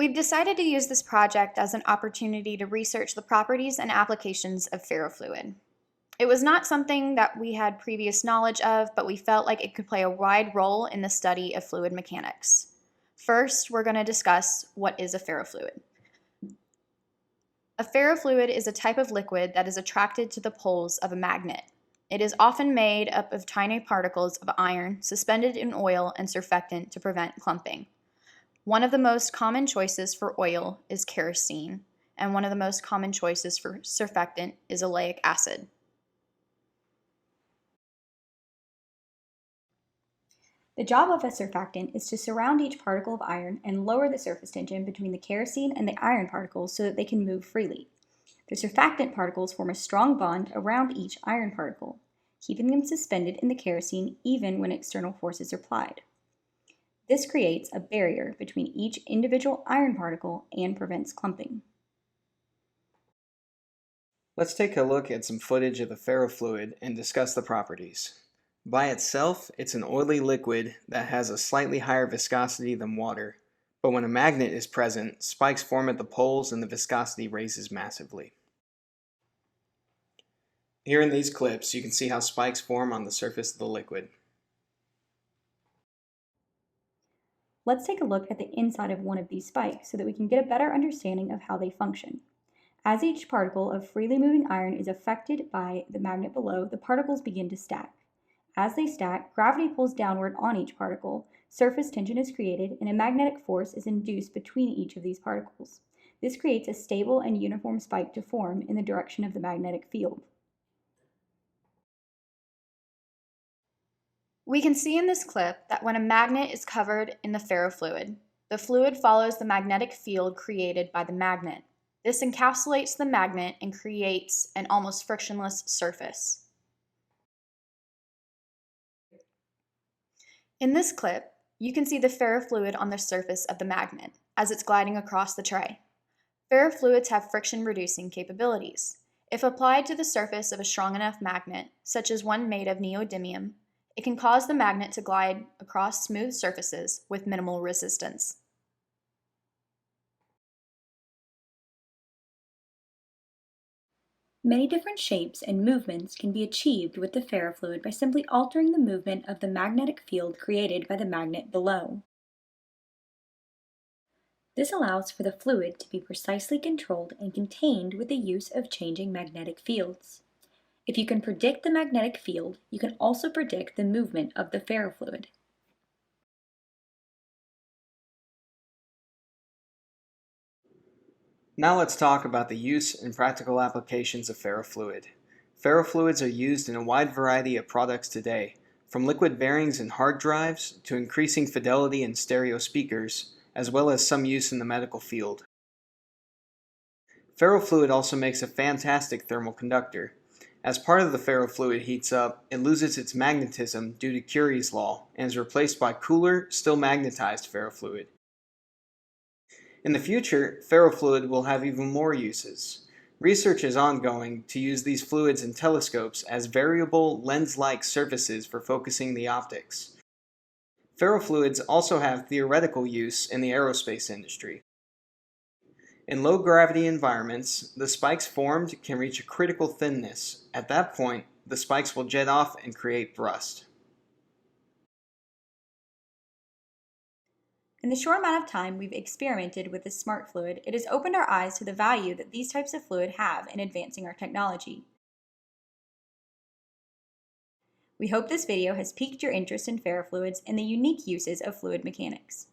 We've decided to use this project as an opportunity to research the properties and applications of ferrofluid. It was not something that we had previous knowledge of, but we felt like it could play a wide role in the study of fluid mechanics. First, we're going to discuss what is a ferrofluid. A ferrofluid is a type of liquid that is attracted to the poles of a magnet. It is often made up of tiny particles of iron suspended in oil and surfactant to prevent clumping. One of the most common choices for oil is kerosene, and one of the most common choices for surfactant is oleic acid. The job of a surfactant is to surround each particle of iron and lower the surface tension between the kerosene and the iron particles so that they can move freely. The surfactant particles form a strong bond around each iron particle, keeping them suspended in the kerosene even when external forces are applied. This creates a barrier between each individual iron particle and prevents clumping. Let's take a look at some footage of the ferrofluid and discuss the properties. By itself, it's an oily liquid that has a slightly higher viscosity than water, but when a magnet is present, spikes form at the poles and the viscosity raises massively. Here in these clips, you can see how spikes form on the surface of the liquid. Let's take a look at the inside of one of these spikes so that we can get a better understanding of how they function. As each particle of freely moving iron is affected by the magnet below, the particles begin to stack. As they stack, gravity pulls downward on each particle, surface tension is created, and a magnetic force is induced between each of these particles. This creates a stable and uniform spike to form in the direction of the magnetic field. We can see in this clip that when a magnet is covered in the ferrofluid, the fluid follows the magnetic field created by the magnet. This encapsulates the magnet and creates an almost frictionless surface. In this clip, you can see the ferrofluid on the surface of the magnet as it's gliding across the tray. Ferrofluids have friction-reducing capabilities. If applied to the surface of a strong enough magnet, such as one made of neodymium, it can cause the magnet to glide across smooth surfaces with minimal resistance. Many different shapes and movements can be achieved with the ferrofluid by simply altering the movement of the magnetic field created by the magnet below. This allows for the fluid to be precisely controlled and contained with the use of changing magnetic fields. If you can predict the magnetic field, you can also predict the movement of the ferrofluid. Now let's talk about the use and practical applications of ferrofluid. Ferrofluids are used in a wide variety of products today, from liquid bearings in hard drives to increasing fidelity in stereo speakers, as well as some use in the medical field. Ferrofluid also makes a fantastic thermal conductor. As part of the ferrofluid heats up, it loses its magnetism due to Curie's law and is replaced by cooler, still magnetized ferrofluid. In the future, ferrofluid will have even more uses. Research is ongoing to use these fluids in telescopes as variable lens-like surfaces for focusing the optics. Ferrofluids also have theoretical use in the aerospace industry. In low-gravity environments, the spikes formed can reach a critical thinness. At that point, the spikes will jet off and create thrust. In the short amount of time we've experimented with this smart fluid, it has opened our eyes to the value that these types of fluid have in advancing our technology. We hope this video has piqued your interest in ferrofluids and the unique uses of fluid mechanics.